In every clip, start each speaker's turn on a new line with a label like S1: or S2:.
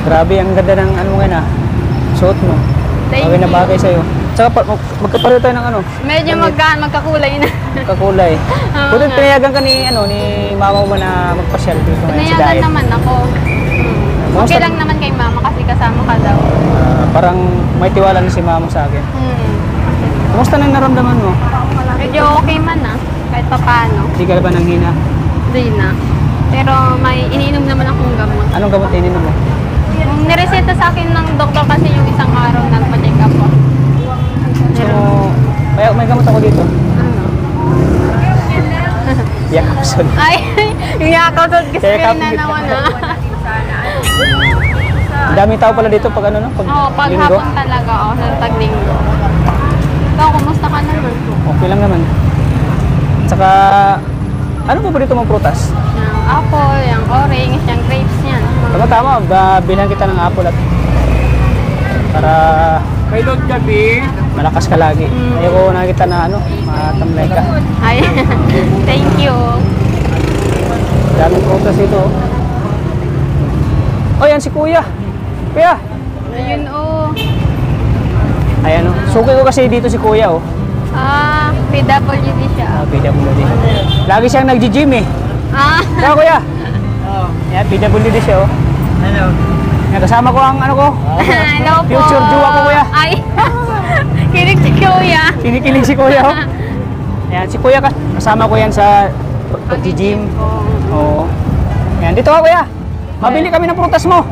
S1: Grabe, ang ganda ng ano mo ngayon ah. Suot mo. Bagay na bagay sa'yo. Tsaka magkapareho tayo ng ano.
S2: Medyo magkakulay na.
S1: Magkakulay. Buti pinayagan ka ni mama mo na magpasyal dito ngayon sa
S2: Pinayagan
S1: diet.
S2: naman ako. Okay lang naman kay mama kasi kasama ka daw.
S1: Parang may tiwala na si mama sa akin. Kumusta na yung naramdaman mo?
S2: Medyo okay man ah. Kahit pa paano.
S1: Hindi ka ba nanghina?
S2: Hindi na. Pero may iniinom naman akong gamot.
S1: Anong gamot ininom mo?
S2: Yung nireseta sa akin ng doktor kasi yung isang araw nagpa-check up ko.
S1: So, may gamot ako dito.
S2: Ano?
S1: Yakapsol.
S2: Ay, yung yakapsol kasi
S1: Yakap.
S2: na naman ah.
S1: Ang daming tao pala dito pag ano no? Pag
S2: Oo, pag
S1: linggo.
S2: hapon talaga ako sa tag-linggo. Ikaw, kumusta ka naman?
S1: Okay lang naman. Tsaka, ano po ba dito mong prutas?
S2: Yung apple, yung orange, yung grapes yan.
S1: Tama, bilhan kita ng apple at para
S3: May load gabi.
S1: malakas ka lagi. Ayoko nakita na ano, matamlay ka.
S2: Ay, thank you.
S1: Daming prutas dito. Oh, yan si Kuya. Kuya.
S2: Ayun oh.
S1: Ayan oh. Suki ko kasi dito si Kuya oh.
S2: PWD siya.
S1: PWD. Lagi siyang nagji-gym eh. Kaya Kuya.
S3: Oh.
S1: Yan, PWD siya oh.
S3: Hello.
S1: Yan, kasama ko ang ano ko.
S2: Hello po.
S1: Future jowa ko, Kuya.
S2: Ay, kinig si Kuya.
S1: Kinikilig si Kuya oh. Ayan, si Kuya kasama ko yan sa pag-gym. Oo. Ayan, dito ka Kuya. Mabili kami ng prutas mo.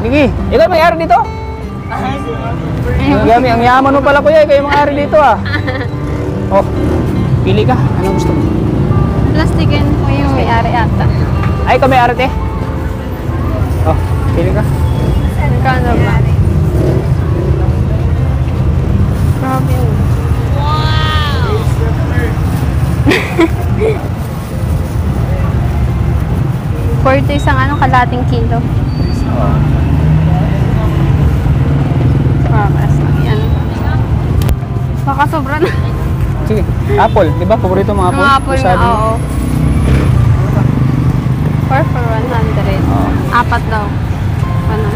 S1: Sige, ikaw may ari dito? Ang yaman mo pala Kuya, ikaw yung may ari dito ah. Oh, pili ka. Anong gusto mo?
S2: Plastikin po yung may-ari ata.
S1: Ay, ikaw may ari te. Oh, pili ka.
S2: Kano ba? Grabe. Wow! 40 isang kalating kilo. Paras lang yan. Baka sobra na.
S1: Sige, apple. Di ba? Paborito mga apple?
S2: Mga apple na,
S1: Sabi mo.
S2: oo. 4 for 100. Apat daw. Ano?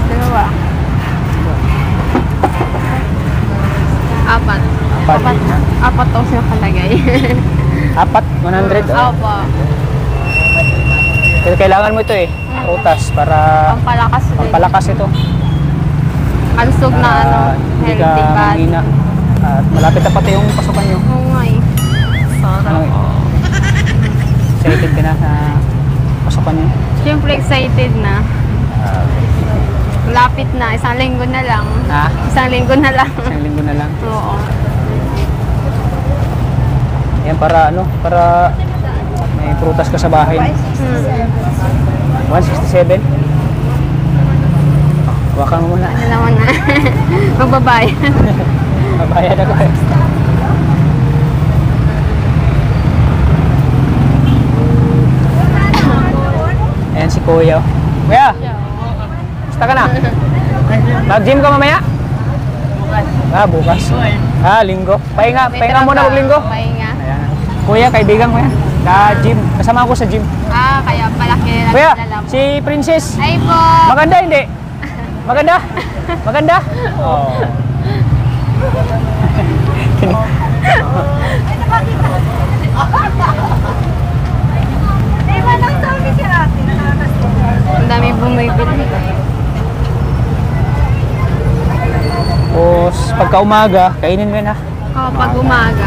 S2: Dalawa. Apat.
S1: Apat.
S2: Apat daw siya kalagay.
S1: Apat? 100? Oh.
S2: Opo.
S1: Pero kailangan mo ito eh. Prutas para
S2: Pampalakas din.
S1: pampalakas ito.
S2: Kalusog na
S1: Hindi ka
S2: healthy body.
S1: manghina. At malapit na pati yung pasukan nyo.
S2: Oo nga eh.
S1: Excited ka na sa pasukan nyo.
S2: Siyempre excited na. Lapit na. Isang linggo na lang.
S1: Ha?
S2: Isang linggo na lang.
S1: Isang linggo na lang.
S2: Oo.
S1: Yan para ano, para may prutas ka sa bahay. 167. Hawakan mo muna.
S2: Alam mo na. Magbabay.
S1: Mabayad ako eh. Ayan si Kuya. Kuya! Basta ka na? Mag-gym ka mamaya? Bukas. Linggo. Pahinga muna maglinggo.
S2: Pahinga.
S1: Ayan. Kuya, kaibigan ko yan. Ka-gym. Kasama ako sa gym.
S2: Kaya pala kilala
S1: Kuya,
S2: kilala mo.
S1: si Princess.
S2: Ay po.
S1: Maganda hindi? Maganda? Maganda? Oo.
S2: Ang dami bumibili.
S1: Tapos, pagka umaga, kainin mo yun ha.
S2: Pag umaga.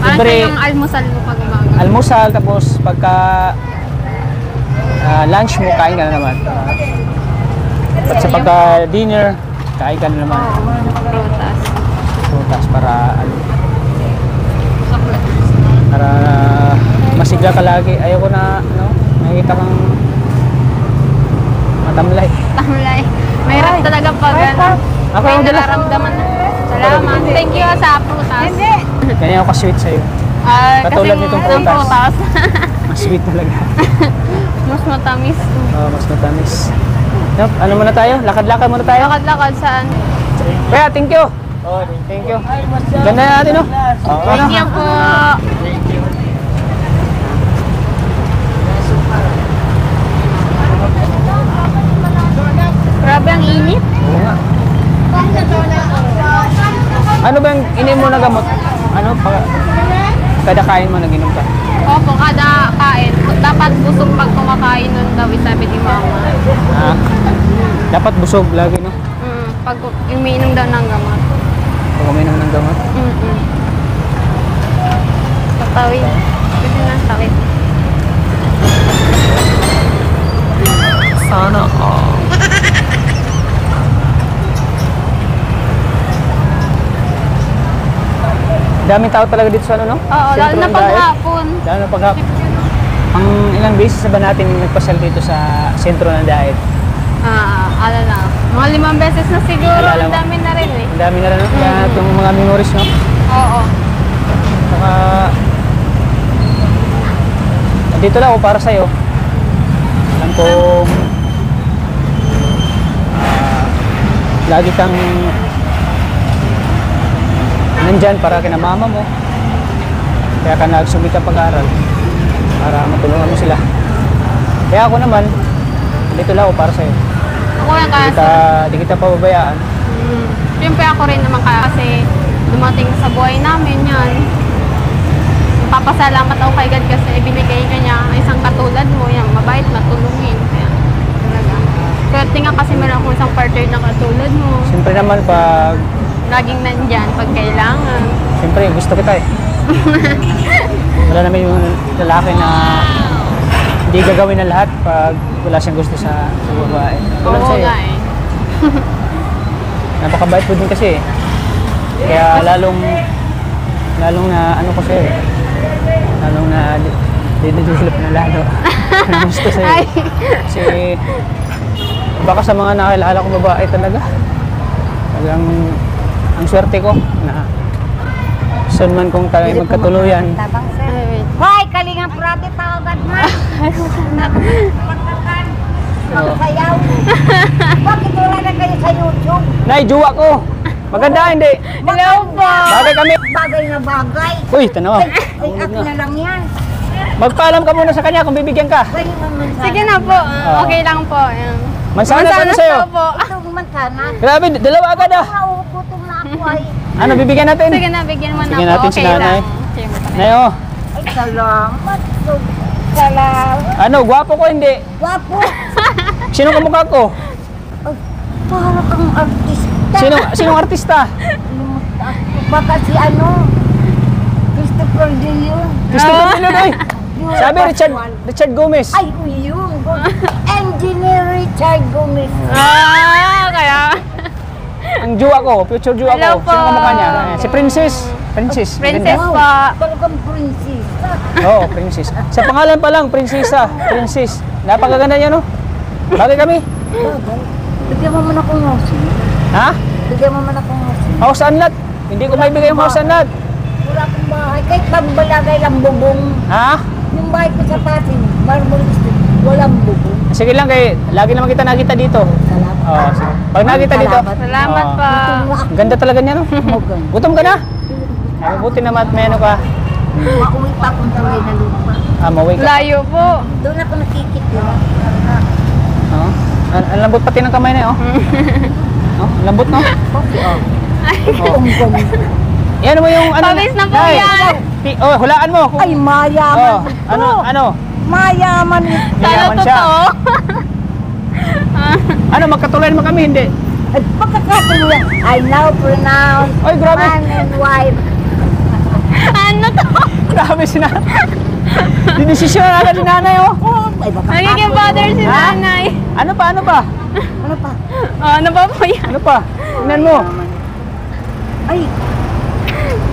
S2: Parang
S1: libre.
S2: siya yung almusal mo pag umaga.
S1: Almusal, tapos pagka lunch mo, kain ka na naman. At sa pagka dinner, kain ka na naman.
S2: Prutas.
S1: Prutas para ano, para masigla ka lagi. Ayoko na, ano, nakikita kang matamlay.
S2: Tamlay. Mahirap talaga pag
S1: Ako
S2: may
S1: ang dala.
S2: nararamdaman. Salamat. Thank you sa prutas. Hindi.
S1: Ganyan ako ka-sweet sa'yo. Katulad nitong prutas. Mas sweet talaga.
S2: Mas matamis.
S1: Mas matamis. Nope, ano muna tayo? Lakad-lakad muna tayo.
S2: Lakad-lakad saan?
S1: Kaya, thank you. Thank you. Ganda na natin, no?
S2: Thank you po. Grabe ang init.
S1: Oo nga. Ano ba yung inin mo na gamot? Ano? Kada kain mo nag-inom ka?
S2: Opo, kada kain. Dapat busog pag kumakain nun daw, sabi ni mama.
S1: Ah, dapat busog lagi, no?
S2: Pag umiinom daw ng gamot.
S1: Pag uminom ng gamot.
S2: Tatawid. Pwede na, tawid.
S1: Sana all. Daming tao talaga dito sa ano, no?
S2: Oo, lalo
S1: Sentro
S2: na
S1: ng
S2: pag
S1: Daet.
S2: hapon.
S1: Lalo na pag hapon. Ang ilang beses na ba natin nagpasal dito sa sentro ng Daet?
S2: Ano na. Mga 5 beses na siguro.
S1: Alala
S2: Ang
S1: mo?
S2: dami na rin eh.
S1: Ang dami na rin, no? Kaya itong mga memories, no?
S2: Oo.
S1: Saka, dito lang ako para sa'yo. Alam kong lagi kang nandyan para kina mama mo. Kaya ka nagsumikap pag-aaral para matulungan mo sila. Kaya ako naman, dito lang ako para sa'yo.
S2: Ako yan kasi.
S1: Di kita pababayaan.
S2: Siyempre ako rin naman kasi dumating sa buhay namin yan. Papasalamat ako kay God kasi ibinigay ka niya isang katulad mo, yan, mabait, matulungin. Kaya, talaga. Swerte nga kasi meron akong isang partner na katulad mo.
S1: Siyempre naman pag,
S2: Laging nandyan pag kailangan.
S1: siyempre gusto kita eh. Wala naman yung lalaki na hindi gagawin na lahat pag wala siyang gusto sa babae. Tulad
S2: Oo
S1: sa'yo.
S2: nga eh.
S1: Napakabait po din kasi eh. Kaya lalong na ano ko sa'yo eh. Lalong na didevelop na lalo. Ang gusto sa'yo.
S2: Ay.
S1: Kasi baka sa mga nakilala kong babae talaga. Talagang ang swerte ko na saan man kung tayo magkatuluyan.
S4: Tabang sir.
S2: Ay, wait.
S4: Hoy, kalingang prati tawagad mo. Pagkakan. Magsayaw. Bakit wala na kayo sa YouTube?
S1: Nay, juwa ko! Maganda, hindi?
S2: Hello po!
S1: Bagay kami!
S4: Bagay na bagay.
S1: Uy, tanaw.
S4: Ay, akin na lang yan.
S1: Magpaalam ka muna sa kanya kung bibigyan ka.
S4: Ganyan naman sana.
S2: Sige na po. Okay lang po. Ayan.
S1: Mansana pa na sa'yo.
S2: po.
S4: Ito naman sana.
S1: Grabe, dalawa agad ah.
S4: Nauuputom na ako ay.
S1: Ano, bibigyan natin?
S2: Sige na, bigyan mo na
S1: Sige
S2: po.
S1: natin si
S2: Okay
S1: nanay.
S2: lang. Siyempre.
S1: Nay, oh.
S4: Ay, salamat. Salamat.
S1: Ano, gwapo ko hindi?
S4: Wapo.
S1: Sino kamukha ko?
S4: Ay, para kang artista.
S1: Sinong artista?
S4: Baka si ano? Christopher De Leon.
S1: Christopher Pilon, eh. Sabi, Richard Gomez.
S4: Ay, yun. Engineer Richard Gomez.
S2: Kaya.
S1: Ang juwa ko, future juwa
S2: Hello
S1: ko.
S2: po.
S1: Sino kamukha niya? Si Princess. Princess.
S2: Princess
S1: maganda.
S2: po.
S4: Talagang princess.
S1: Oo, princess. Sa pangalan pa lang, prinsesa. Princess. Napakaganda niya, no? Bagay kami.
S4: Bagay. Bigyan mo man akong house.
S1: Ha?
S4: Bigyan mo man akong house.
S1: House unlock. Hindi ko maibigay yung house unlock.
S4: Wala akong bahay. Kahit pambalagay lang bubong.
S1: Ha?
S4: Yung bahay ko sa Pasig, Marble Street, walang bubong.
S1: Sige lang kay, lagi naman kita nakita dito.
S4: Salamat.
S1: Oo, sige. Pag nakita dito,
S2: Salamat
S1: Oo.
S2: po.
S1: Ang ganda talaga niya, no? Gutom ka na? Ay, mabuti naman at may ano ka.
S4: Mauwi pa akong taway na lupa.
S1: Mauwi ka.
S2: Layo po.
S4: Doon ako nakikita.
S1: Oo. Ang lambot pati ng kamay na, oh. Oh, lambot, no?
S4: Okay, oh.
S1: Oh. Yan mo yung ano.
S2: Pawis na po
S1: Nay.
S2: yan.
S1: Oh, hulaan mo.
S4: Ay, mayaman.
S1: Oh, ano?
S4: Mayaman.
S2: Sana
S1: Mayaman siya.
S2: totoo.
S1: Ano, magkatulayan mo kami, hindi?
S4: At pagkakatuloy, I now pronounce
S1: Ay, grabe.
S4: man and wife.
S2: Ano to?
S1: Grabe si nanay. Dinesisyon na agad si nanay, oh.
S4: Oh, ay, baka
S2: Nagiging
S4: ako.
S2: father si
S1: Ha?
S2: nanay.
S1: Ano pa?
S4: Ano pa?
S2: Ano ba po yan?
S1: Ano pa? Tingnan mo.
S4: Ay,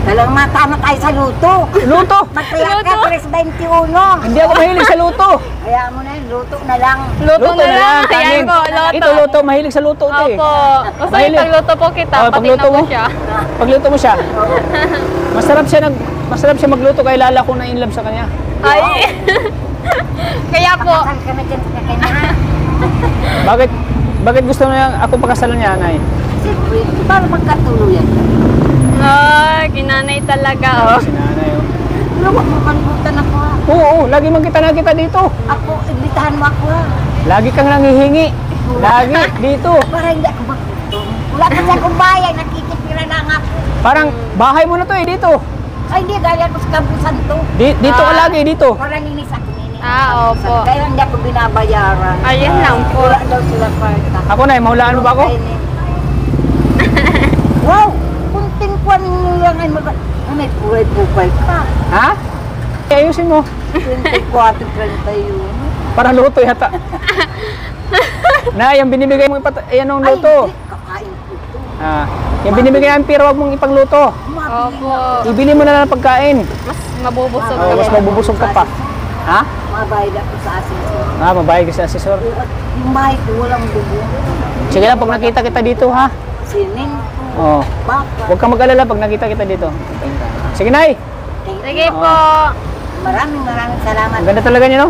S4: talagang matama tayo sa luto.
S1: Luto.
S4: Masaya ka,
S2: Luto.
S4: 3.21.
S1: Hindi ako mahilig sa luto.
S4: Kaya mo na yun, luto na lang.
S2: Luto na lang.
S1: kanin.
S2: Ayan po, luto.
S1: Ito luto, mahilig sa luto ito eh.
S2: Opo. Gusto
S1: Mahilig.
S2: yung pagluto po kita.
S1: Oh,
S2: Pati
S1: pagluto
S2: na po
S1: mo.
S2: siya.
S1: Pagluto mo siya. Masarap siya magluto kaya lala ko na in love sa kanya.
S2: Ay. Kaya po.
S4: Pakasal ka na dyan sa kanya.
S1: Bakit gusto niya ako pakasalan niya, Nay?
S4: Siyempre, para magkatuluyan.
S2: Ay, kinanay talaga. Oh.
S1: Si nanay, oh.
S4: Pero huwag mo kalimutan ako ha.
S1: Oo, lagi man kita nakita dito.
S4: Ako, imbitahan mo ako ha.
S1: Lagi kang nangihingi. Lagi, dito.
S4: Para hindi ako magtutong. Wala kasi akong bayan, nakikipira na nga ako.
S1: Parang bahay mo na to eh, dito.
S4: Ay, hindi, dahil ako sa kampusan to.
S1: Dito ka lagi, dito.
S4: Parang inis ako nini.
S2: Ah, opo.
S4: Kaya hindi ako binabayaran.
S2: Ayun lang po.
S4: Wala daw sila kwarta.
S1: Ako na, mahulaan mo ba ako?
S4: Wow! Kunting kuwan mo lang ay mag... May kulay-pukay ka.
S1: Ha? Ayusin mo.
S4: 24, 31.
S1: Parang luto yata. Na, yung binibigay mong ayan ang luto.
S4: Ay, hindi. Kakain ko ito.
S1: Ah, yung binibigay ang pira, wag mong ipangluto.
S2: Opo.
S1: Ibili mo na lang ng pagkain.
S2: Mas mabubusog
S1: Oh,
S2: ka
S1: mas
S2: po.
S1: mabubusog ka pa. Ha?
S4: Mabayad ako sa asensor.
S1: Ah, mabayad ka sa asesor.
S4: Yung bahay ko walang bubo.
S1: Sige lang, pag nakita kita dito, ha?
S4: Sinin.
S1: Oo.
S4: Baka.
S1: Huwag kang mag-alala pag nakita kita dito. Sige, Nay.
S2: Sige po.
S4: Maraming salamat.
S1: Ang ganda talaga niya, no?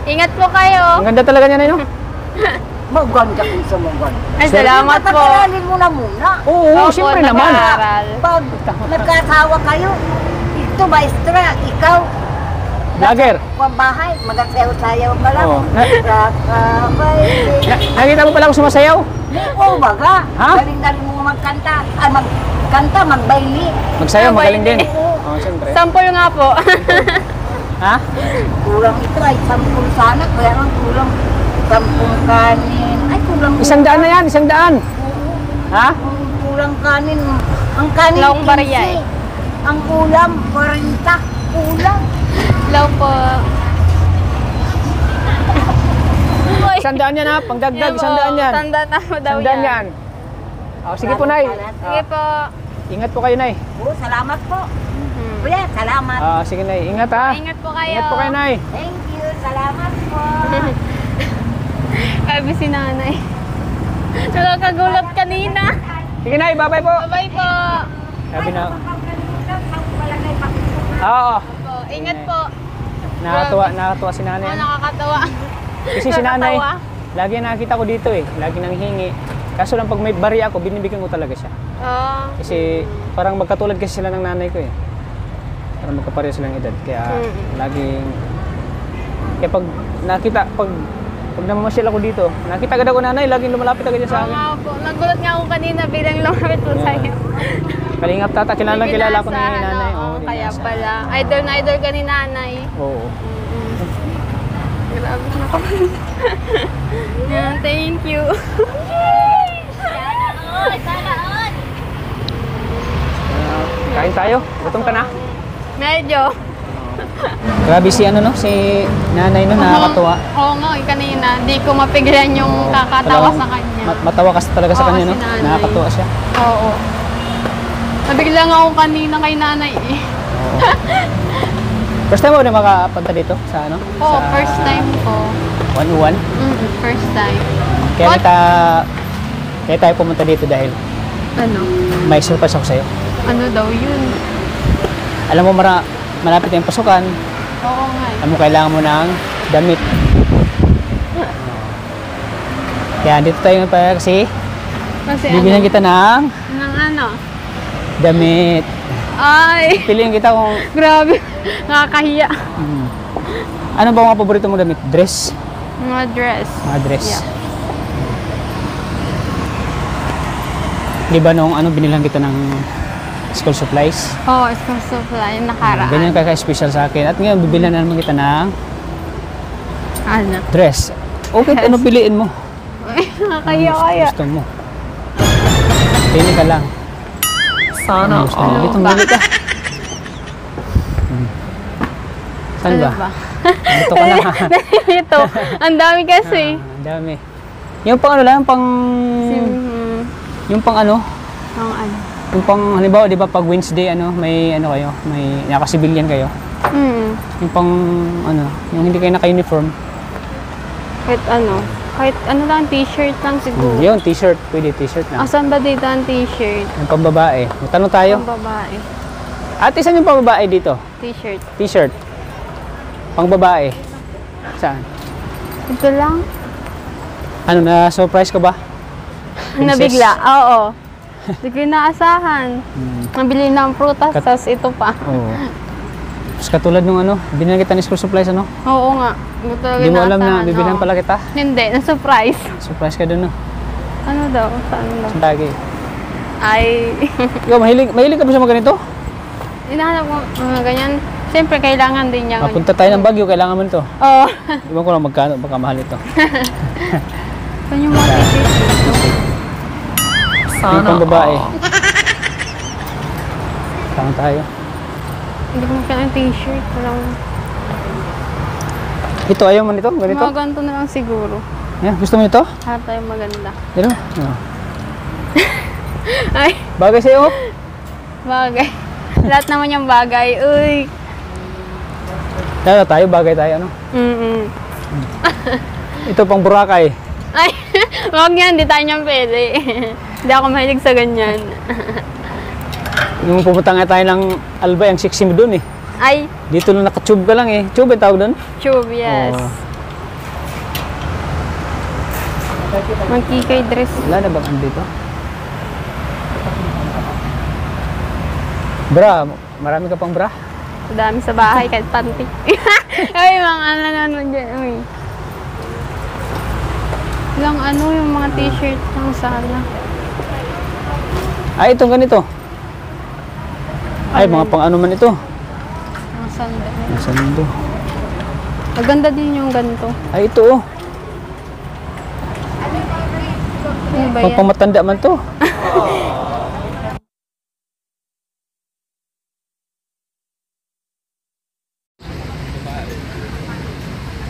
S2: Ingat po kayo.
S1: Ang ganda talaga niya, Nay, no?
S4: Magan ka kung sa magan.
S2: Ay, salamat po.
S4: Patagalin mo na muna.
S1: Oo,
S2: Opo,
S1: siyempre naman.
S2: nag-aaral.
S4: Pag nagkasawa kayo, ito maestra, ikaw,
S1: Vlogger.
S4: kung bahay, magasayaw-sayaw ka lang.
S1: Oo.
S4: Kakabay.
S1: Nakita mo pala ako sumasayaw?
S4: Oo, baga.
S1: Ha?
S4: Galing-galing mo magkanta. Ay, magkanta, magbayli.
S1: Magsayaw, magaling din.
S2: Oo.
S1: Oo, siyempre.
S2: Sample nga po.
S1: Ha?
S4: Kulang ito ay 10 sana, kaya lang kulang 10 kanin. Ay, kulang.
S1: 100 na yan, 100. Ha?
S4: Kulang kanin. Ang kanin,
S2: Laong barya
S4: 15. Ang ulam, 40. Kulang.
S2: Hello po.
S1: 100 yan, ha? Pangdagdag, 100 yan.
S2: Tanda na mo daw
S1: 100 yan. Oh, sige po, Nay.
S2: Sige po.
S1: Ingat po kayo, Nay.
S4: Oo, salamat po.
S2: Mhm.
S4: Kuya, salamat.
S1: Sige, Nay. Ingat, ha?
S2: Ingat po kayo.
S1: Ingat po kayo, Nay.
S4: Thank you, salamat po.
S2: Sabi si nanay. Nakakagulat kanina.
S1: Sige, Nay. Bye-bye po.
S2: Bye po.
S1: Sabi na. Oo.
S2: Po. Ingat po.
S1: Nakakatuwa si nanay.
S2: Oh, nakakatawa.
S1: Kasi si nanay,
S2: Nakakatawa.
S1: lagi nakikita ko dito eh. Lagi nang hingi. Kaso lang pag may bari ako, binibigyan ko talaga siya.
S2: Oh.
S1: Kasi parang magkatulad kasi sila ng nanay ko eh. Parang magkapareho silang edad. Kaya laging... Kaya pag nakita, pag namamasyal ako dito, nakita agad ako nanay, laging lumalapit agad siya sa
S2: Oo
S1: akin.
S2: nga po. Nagulat nga ako kanina bilang lumapit po sa'yo.
S1: Kalingap tata, kilala ko na yung nanay.
S2: Oo,
S1: Oo,
S2: kaya
S1: dinasa.
S2: pala. Idol na idol ka ni nanay.
S1: Oo.
S2: Grabe na ako. Yan, thank you.
S1: Kain tayo. Gutom ka na.
S2: Medyo.
S1: Grabe si si nanay no, nakakatuwa.
S2: Oo nga, kanina. Di ko mapigilan yung kakatawa sa kanya.
S1: Matawa kasi talaga sa
S2: Oo,
S1: kanya, no?
S2: si nanay.
S1: Nakakatuwa siya.
S2: Oo. Nabigla nga ako kanina kay nanay eh.
S1: Oo. First time mo na makapunta dito sa
S2: Oo,
S1: sa
S2: first time ko.
S1: 101.
S2: First time.
S1: Kaya
S2: What?
S1: kaya tayo pumunta dito dahil
S2: Ano?
S1: may surprise ako sa'yo.
S2: Ano daw yun?
S1: Alam mo, malapit yung pasukan.
S2: Oo nga eh.
S1: Alam mo, kailangan mo ng damit. Kaya dito tayo kasi
S2: Kasi
S1: bibigyan kita ng
S2: Nang ano?
S1: damit.
S2: Ay!
S1: Piliin kita kung
S2: Grabe. Nakakahiya.
S1: ano ba ang mga paborito mong damit? Dress?
S2: Mga dress.
S1: Mga dress.
S2: Yeah.
S1: Di ba nung binilang kita ng school supplies?
S2: Oo, school supply. Nakaraan.
S1: Ganyan kaka-special sa akin. At ngayon, bibilan na naman kita ng
S2: Ano?
S1: dress. Okay,
S2: Yes.
S1: ano piliin mo?
S2: Nakakahiya kaya.
S1: Gusto mo. Pili ka lang.
S2: Sana
S1: Gusto mo. Dito, mili ka. Saan
S2: Ano
S1: ba?
S2: ba?
S1: Dito ka lang ha.
S2: Ito. Ang dami kasi.
S1: Ang dami. Yung pang lang, yung pang
S2: Ang ano?
S1: yung pang, halimbawa, di ba, pag Wednesday, may kayo, may nakasibilyan kayo. Yung pang, yung hindi kayo naka-uniform.
S2: Kahit ano lang, t-shirt lang siguro.
S1: Yun, t-shirt. Pwede t-shirt na.
S2: Asan ba dito ang t-shirt?
S1: Yung pang babae. Tanong tayo.
S2: Ang babae.
S1: Ate, saan yung pang babae dito?
S2: T-shirt.
S1: T-shirt. Pang babae. Saan?
S2: Ito lang.
S1: Na-surprise ka ba? Princess?
S2: Nabigla. Oo. Hindi ko inaasahan. Nabili ng prutas, tapos ito pa.
S1: Oo. Mas katulad nung ano, binigyan kita ni school supplies ano?
S2: Oo nga. Talaga
S1: Hindi mo alam na
S2: naasahan,
S1: bibilan
S2: oo.
S1: pala kita.
S2: Hindi, na-surprise.
S1: Surprise ka dun no?
S2: Ano daw? Saan daw?
S1: Sa lagi.
S2: Ay,
S1: Ikaw, mahilig ka ba sa mga ganito?
S2: hinahanap ko mga ganyan. Siyempre, kailangan din niya.
S1: Mapunta tayo ng Baguio, kailangan mo nito.
S2: Oo.
S1: Iwan ko lang magkano, baka mahal ito.
S2: Saan yung mga t-shirt?
S1: Yung pang babae. Saan tayo?
S2: Hindi ko makita ng t-shirt. Walang...
S1: Ito, ayaw mo nito? Ganito?
S2: Mga ganito na lang siguro.
S1: Yan, gusto mo nito?
S2: Harap tayo maganda.
S1: Yan o.
S2: Ay,
S1: Bagay sa'yo?
S2: bagay. Lahat naman yung bagay. Uy.
S1: Yan tayo, bagay tayo ano? Ito pang Boracay.
S2: Ay, wag yan. Di tayo niyan pwede. Hindi ako mahilig sa ganyan.
S1: Nung pumunta nga tayo ng Albay, ang sexy mo dun eh.
S2: Ay,
S1: Dito lang naka-tube ka lang eh. Tube ang tawag dun?
S2: tube, yes.
S1: Oo.
S2: Magkikay dress.
S1: Wala na bang ano dito? Bra, marami ka pang bra?
S2: Dami sa bahay, kahit panty. Ay, mga ano naman dyan. Uy. Lang ano, yung mga t-shirt ng sala.
S1: Ay, itong ganito. Ay, mga pang ano man ito.
S2: Mga sandal.
S1: Nasaan ito?
S2: Maganda din yung ganito.
S1: Ay, ito oh.
S2: Ano ba
S1: Pang
S2: yan?
S1: pamatanda man to.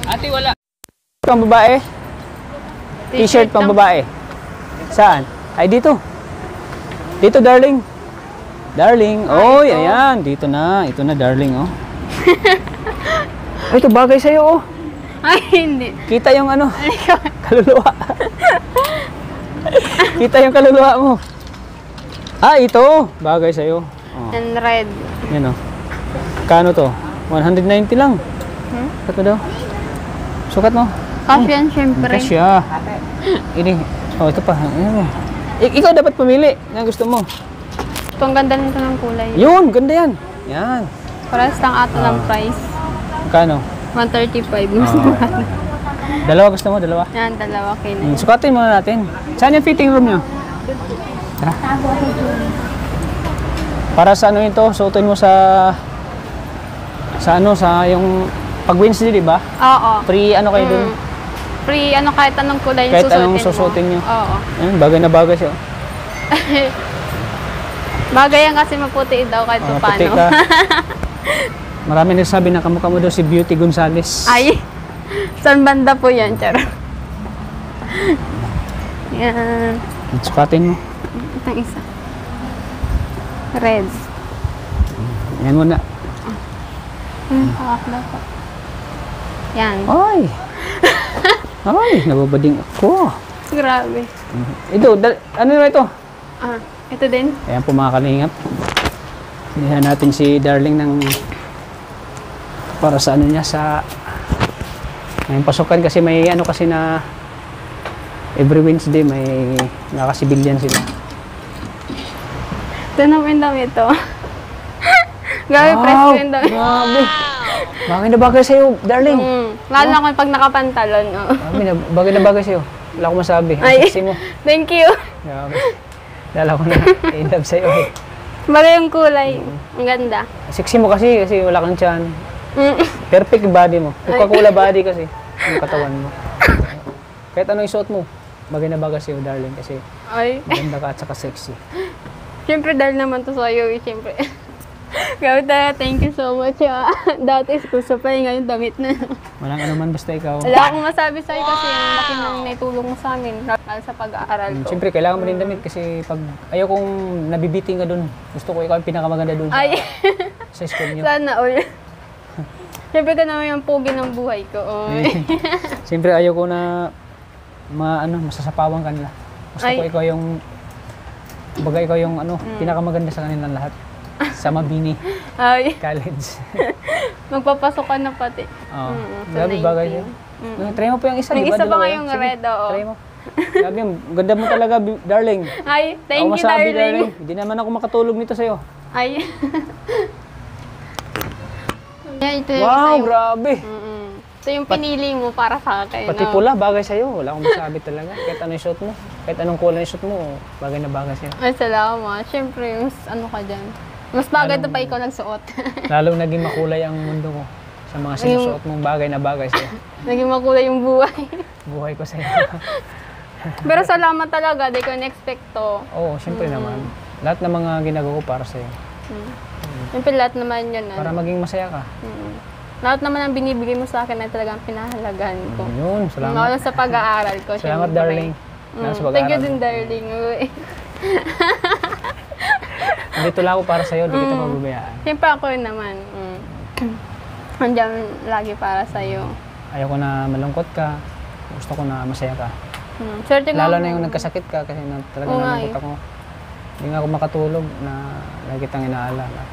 S1: Ate, wala. Pang babae? T-shirt pang
S2: lang.
S1: babae. Saan? Ay, dito. Dito, darling. Darling. Oy, ayan. Dito na. Ito na, darling, oh. Ay, ito bagay sa'yo, oh.
S2: Ay, hindi.
S1: Kita yung ano, kaluluwa. Kita yung kaluluwa mo. Ah, ito. Bagay sa'yo. Oh.
S2: And red.
S1: Yan, oh. Kano to? 190 lang. Sukat mo daw. Sukat mo.
S2: Kasi yan, syempre.
S1: Kasya. Ini. Oh, ito pa. Ayan mo. Ikaw dapat pumili na gusto mo.
S2: Ito, ang ganda nito ng kulay.
S1: Yun, ganda yan. Yan.
S2: Paras lang ato ng price.
S1: Kano?
S2: 135.
S1: Dalawa gusto mo? Dalawa?
S2: Yan, dalawa kayo na.
S1: Sukatin muna natin. Saan yung fitting room nyo? Tara. Para sa ano ito, suotin mo sa ano, sa yung pag Wednesday, di ba?
S2: Oo.
S1: Free ano kayo dun?
S2: Free, ano, kahit anong kulay yung
S1: Kahit
S2: susuotin
S1: anong
S2: mo.
S1: susuotin nyo.
S2: Oo.
S1: Ayun, bagay na bagay siya.
S2: Bagay yan kasi maputi daw kahit
S1: Oh,
S2: paano.
S1: puti ka. Marami nagsabi na kamukha mo daw si Beauty Gonzales.
S2: Ay, saan banda po yan, Charo? Yan.
S1: Sukatin mo.
S2: Itong isa. Red.
S1: Yan muna.
S2: Hawak daw po. Yan.
S1: Ay! Ay, nababading ako.
S2: Grabe.
S1: Ito, ano na ito?
S2: Ah, ito din.
S1: Ayan po mga kalingap. Hinihan natin si Darling ng para sa ano niya sa ngayong pasukan kasi may ano kasi na every Wednesday may nakasibilyan sila.
S2: Ito naman yung dami ito. Grabe, press ko yung dami.
S1: Grabe! Bagay na bagay sa'yo, Darling.
S2: Lalo na kung pag nakapantalon. Oh.
S1: Bagay na bagay sa'yo. Wala akong masabi. Ang
S2: Ay.
S1: sexy mo.
S2: Thank you.
S1: Grabe. Dala ko na i-love sa'yo eh.
S2: Bagay yung kulay. Ang ganda.
S1: Sexy mo kasi wala kang tiyan.
S2: Mm.
S1: Perfect yung body mo. Coca-Cola body kasi. Yung katawan mo. Kahit ano isuot mo, bagay na bagay sa'yo, Darling. Kasi
S2: Ay.
S1: maganda ka at saka sexy.
S2: Siyempre, dahil naman to sa'yo. Siyempre. Gawda, thank you so much. Dati school supply, ngayon damit na.
S1: Walang ano man, basta ikaw.
S2: Wala akong masabi sa'yo kasi yung laki ng naitulong mo sa amin sa pag-aaral ko.
S1: Siyempre, kailangan mo rin damit kasi pag ayaw kong nabibiting ka dun, gusto ko ikaw yung pinakamaganda dun
S2: Ay,
S1: sa school niyo.
S2: sana all. Siyempre ka naman yung pugi ng buhay ko. Oy.
S1: Siyempre, ayaw ko na masasapawan ka nila. Gusto ko
S2: Ay.
S1: ikaw yung ikaw yung pinakamaganda sa kanilang lahat. Sa Mabini
S2: Ay,
S1: College.
S2: magpapasok ka na pati.
S1: Oo.
S2: Sa
S1: Grabe
S2: 19.
S1: bagay yun. Try mo pa yung isa,
S2: Yung
S1: di ba?
S2: isa pa
S1: Dalawa
S2: nga
S1: yan?
S2: yung
S1: Sige,
S2: red, oo.
S1: Try mo. Grabe, ang ganda mo talaga, Darling.
S2: Ay, thank
S1: Ako
S2: you,
S1: masabi,
S2: darling.
S1: Hindi naman ako makatulog nito sa'yo.
S2: Ay. Yan, ito yung
S1: Wow,
S2: sa'yo.
S1: grabe.
S2: Ito yung pinili mo para sa akin.
S1: Pati
S2: no?
S1: pula, bagay sa'yo. Wala akong masabi talaga. Kahit ano yung suot mo. Kahit anong kulay yung suot mo, bagay na bagay sa'yo.
S2: Ay, salamat. Siyempre, mas ano ka dyan. Mas bagay ito pa ikaw nagsuot.
S1: Lalong naging makulay ang mundo ko sa mga sinusuot mong bagay na bagay sa'yo.
S2: Naging makulay yung buhay.
S1: Buhay ko sa'yo.
S2: Pero salamat talaga. Di ko in-expect to.
S1: Oo, siyempre naman. Lahat ng mga ginagawa ko para sa'yo.
S2: Siyempre, lahat naman yun.
S1: Para maging masaya ka.
S2: Lahat naman ang binibigay mo sa akin ay talagang pinahalagahan ko.
S1: Yun, salamat.
S2: Lalo sa pag-aaral ko.
S1: Salamat,
S2: syempre.
S1: darling. Lalo sa
S2: Thank you
S1: pag-aaral
S2: din,
S1: mo.
S2: darling. Uy.
S1: Dito lang ako para sa'yo, di kita mababayaan.
S2: Siyempre ako rin naman. Andiyan lagi para sa'yo.
S1: Ayoko na malungkot ka. Gusto ko na masaya ka.
S2: Swerte nga
S1: Lalo
S2: ako.
S1: na yung nagkasakit ka kasi talagang
S2: Oo nga
S1: nalungkot ako. Hindi nga ako makatulog na lagi kitang inaalala.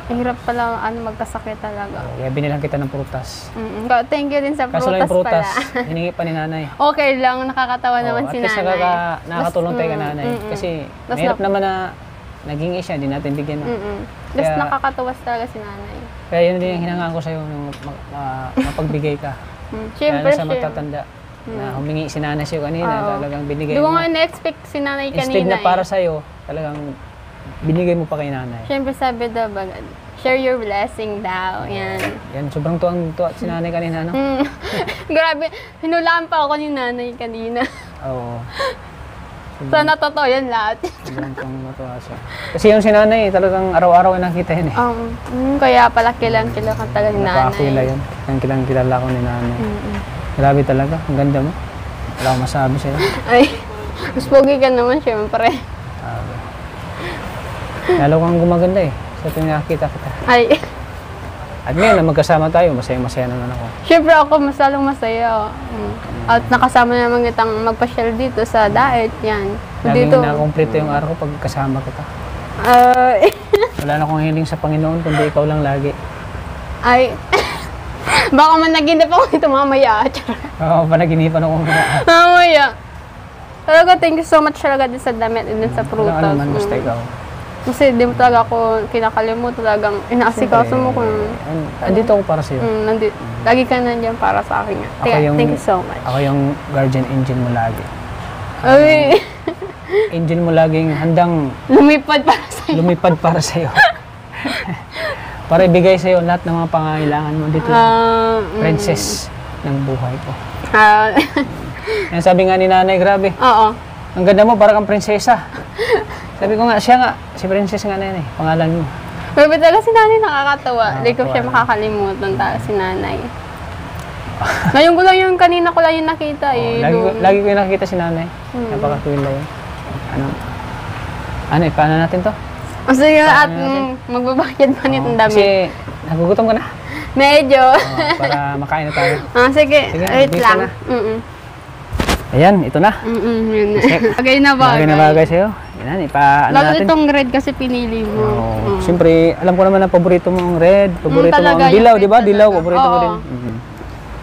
S2: Hirap pala magkasakit talaga.
S1: Kaya binilang kita ng prutas.
S2: Thank you din sa prutas,
S1: Kaso lang yung prutas,
S2: pala.
S1: hiningi pa ni nanay.
S2: Okay lang, nakakatawa naman si
S1: At least
S2: nanay.
S1: nakakatulong tayo kay nanay. Kasi
S2: Tas
S1: mahirap naman na naging siya, hindi natin bigyan. No?
S2: Tapos
S1: Kaya-
S2: nakakatawas talaga si nanay.
S1: Kaya yun din yung hinangaan ko sa'yo, yung mapagbigay ka.
S2: Siyempre,
S1: Kaya sa matatanda, na humingi si nanay sa'yo kanina,
S2: Oo.
S1: talagang binigay
S2: Di ko
S1: mo.
S2: nga na-expect si nanay kanina.
S1: Instead na para
S2: eh.
S1: sa'yo, talagang binigay mo pa kay nanay.
S2: Siyempre sabi daw ba, share your blessing daw. Yan.
S1: Yan, sobrang tuwang-tuwa si nanay kanina, no?
S2: Grabe, hinulaan pa ako ni nanay kanina.
S1: Oo.
S2: Sana totoo yan lahat.
S1: Sobrang tuwang-tuwa siya. Kasi yung si nanay, talagang araw-araw ay nakita yun eh.
S2: Kaya pala kilang-kila ka talaga ni
S1: Nakakakila
S2: nanay.
S1: yun. Yung kilang-kilala ko ni nanay. Grabe talaga, ang ganda mo. Wala akong masabi sa'yo.
S2: Ay, mas pogi ka naman syempre.
S1: Grabe. Lalo kang gumaganda eh. Sa tuwing nakakita kita.
S2: Ay,
S1: At ngayon na magkasama tayo, masaya-masaya naman ako.
S2: syempre ako mas lalong masaya. At nakasama naman kitang magpasyal dito sa Daet. Yan.
S1: Laging
S2: Dito.
S1: nakomplete yung araw ko pag kasama kita. Wala na akong hiling sa Panginoon, kundi ikaw lang lagi.
S2: Ay, baka man naginip ako dito mamaya.
S1: Oo, panaginipan ako.
S2: Mamaya. Talaga, thank you so much talaga din sa damit and din sa prutas.
S1: Ano naman, basta ikaw.
S2: Kasi di mo talaga ako kinakalimut, talagang inaasikaso mo kung
S1: Andito ako para sa'yo.
S2: lagi ka nandiyan para sa akin. Kaya, thank you so much.
S1: Ako yung guardian angel mo lagi.
S2: Ay,
S1: Angel mo laging handang
S2: lumipad para sa'yo.
S1: lumipad para sa'yo. Para ibigay sa'yo lahat ng mga pangangailangan mo dito. Princess ng buhay ko. Yan sabi nga ni nanay, grabe.
S2: Oo.
S1: Ang ganda mo, parang kang prinsesa. Sabi ko nga, siya nga, si princess nga na yan eh, pangalan mo.
S2: Pero talaga si nanay nakakatawa. Hindi ko
S1: Nakakatawa.
S2: siya makakalimutan talaga si nanay. Ngayon ko lang yung kanina ko lang yung nakita eh.
S1: Lagi ko yung nakikita si nanay. Napaka-cool yun. Ano, paano natin to?
S2: Sige at magbabayad pa nitong dami.
S1: Kasi nagugutom ka na.
S2: Medyo.
S1: Para makain na tayo.
S2: Sige,
S1: Sige,
S2: wait
S1: dito
S2: lang.
S1: na. Ayan, ito na.
S2: Yun na. Bagay na
S1: Bagay na bagay sa'yo. Yan, ano
S2: Lalo
S1: natin?
S2: itong red kasi pinili mo.
S1: Oo. Siyempre, alam ko naman na paborito mo ang red, paborito mo
S2: talaga,
S1: ang dilaw,
S2: yung
S1: di ba?
S2: red
S1: Dilaw,
S2: talaga.
S1: paborito mo
S2: Oo.
S1: din.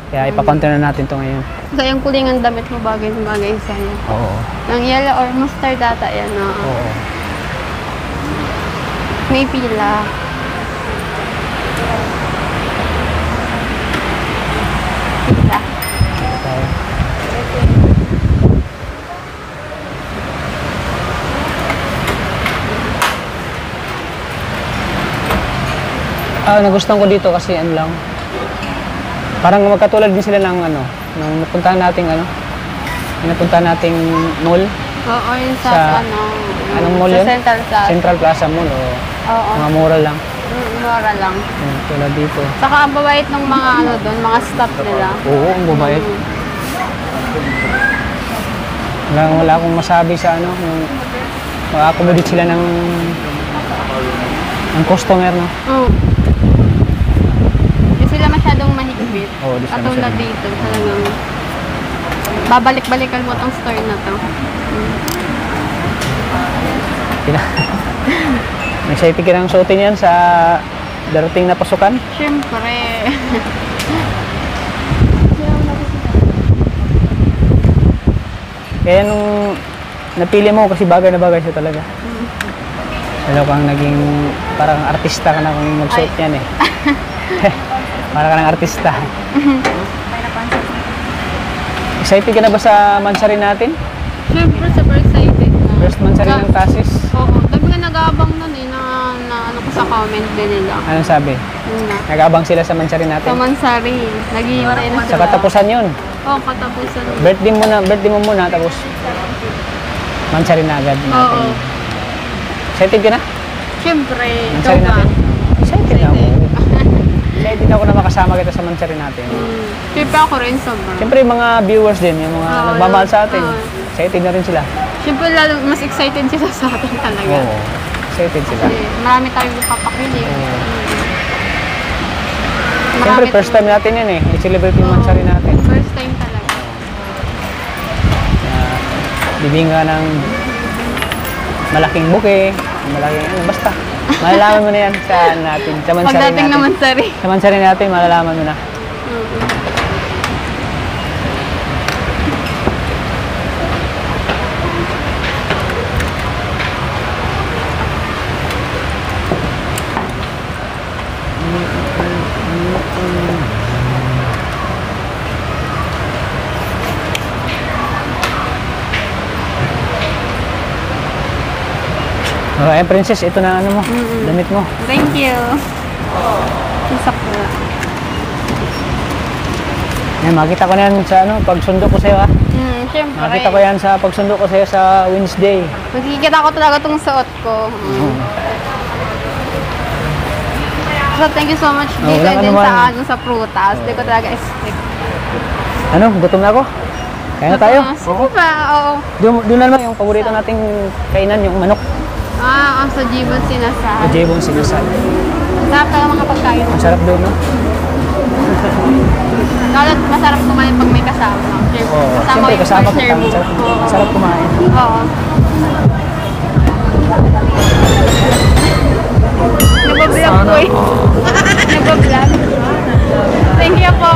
S1: Kaya ipakonter na natin to ngayon.
S2: So yung kuling ang damit mo bagay na bagay sa'yo.
S1: Oo.
S2: Ang yellow or mustard data yan.
S1: Oo.
S2: May pila. Pila.
S1: Tayo. Nagustuhan ko dito kasi ano lang. Parang magkatulad din sila ng ano, nung napuntahan nating mall.
S2: Oo, yun sa,
S1: Sa- Anong mall
S2: sa
S1: yun?
S2: Central Plaza.
S1: Central Plaza Mall o
S2: Oo.
S1: mga mura lang.
S2: Mura lang.
S1: Tulad dito.
S2: Saka ang babait ng mga ano doon, mga staff nila.
S1: Oo, ang babayad. Wala akong masabi sa ano, yung maka-accommodate sila ng customer, no?
S2: Oo. Hindi sila masyadong mahigpit.
S1: Oo, di sila
S2: Katulad
S1: masyadong-
S2: dito, talagang babalik-balikan mo tong store na to.
S1: May safety ka ng suotin yan sa darating na pasukan.
S2: Siyempre.
S1: Kaya nung napili mo kasi bagay na bagay siya talaga. Lalo kang naging parang artista ka na kung magsuot yan eh. Para ka ng artista. Excited ka na ba sa Mansari natin?
S2: Siyempre, super excited na.
S1: First Mansari ng Tasis.
S2: Oo, dami nga nag-aabang nun eh, na ano ko sa comment din nila.
S1: Anong sabi?
S2: Yun na.
S1: Nag-abang sila sa Mansari
S2: Sa
S1: natin.
S2: Mansari, naghihintay na
S1: Sa
S2: sila.
S1: katapusan yun.
S2: Oo, katapusan.
S1: Birthday mo muna, tapos Mansari na agad natin.
S2: Oo.
S1: Excited ka na?
S2: Siyempre, ikaw
S1: Mansari
S2: ba?
S1: natin? Excited ako. Excited ako na makasama kita sa Mansari natin.
S2: Siyempre ako rin sobrang.
S1: Siyempre yung mga viewers din, yung mga
S2: Oo,
S1: nagmamahal sa atin.
S2: oo.
S1: Excited na rin sila.
S2: Siyempre lalo, mas excited sila sa atin talaga.
S1: Oo. Excited sila.
S2: Kasi marami tayong papakilig.
S1: Oo. Siyempre first time natin yun eh. I-celebrate yung Mansari natin.
S2: First time talaga.
S1: Bibingin ka ng malaking buke, malaking ano, basta. Malalaman mo na yan sa natin, sa Mansari
S2: Pagdating
S1: natin.
S2: naman Mansari.
S1: Sa Mansari natin, malalaman mo na. Oh, eh, princess, ito na ano mo, damit mo.
S2: Thank you. Isak ko.
S1: Yan, makita ko na yan sa ano, pagsundo ko sa'yo ha.
S2: Siyempre.
S1: Makita ko yan sa pagsundo ko sa'yo sa Wednesday.
S2: Magkikita ko talaga itong suot ko. So, thank you so much
S1: Oh,
S2: dito
S1: walang
S2: din
S1: anuman.
S2: sa ano sa prutas. Hindi ko talaga expect.
S1: Ano, gutom na ako? Kaya na tayo?
S2: Sige ba? Oo.
S1: Doon na naman yung paborito nating kainan, yung manok.
S2: Ang sa Jibon sinasal.
S1: Jebon sinasal.
S2: Sarap talaga mga pagkain.
S1: Ang sarap doon, no?
S2: Lalo masarap kumain pag may kasama.
S1: Oo. Siyempre,
S2: yung
S1: kasama
S2: partner
S1: kita.
S2: mo.
S1: Sarap,
S2: Oo.
S1: sarap kumain.
S2: Oo. Nagbablog po eh. Nagbablog. Thank you po.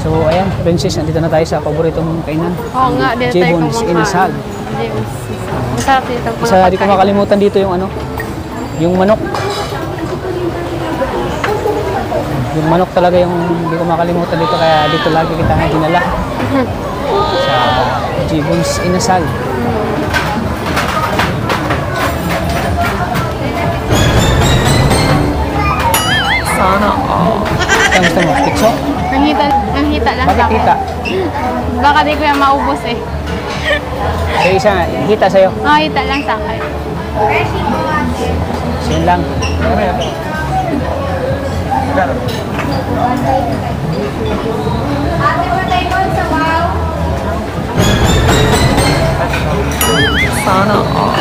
S1: So, ayan, princess, nandito na tayo sa paboritong kainan.
S2: Oo nga, dito tayo
S1: Jebon's
S2: kumakain.
S1: Inasal.
S2: Jebon's Inasal. Masarap dito mga
S1: Isa, di ko makalimutan dito yung ano, yung manok. Yung manok talaga yung hindi ko makalimutan dito, kaya dito lagi kita dinala. Sa Jebon's Inasal.
S3: Sana all.
S1: Saan gusto mo? Tikso?
S2: Ang hita lang
S1: Bakit
S2: sa akin.
S1: hita?
S2: Baka di ko yan maubos eh.
S1: Sa isa, hita sa'yo.
S2: Hita lang sa akin.
S1: Yun lang.
S3: Sana all.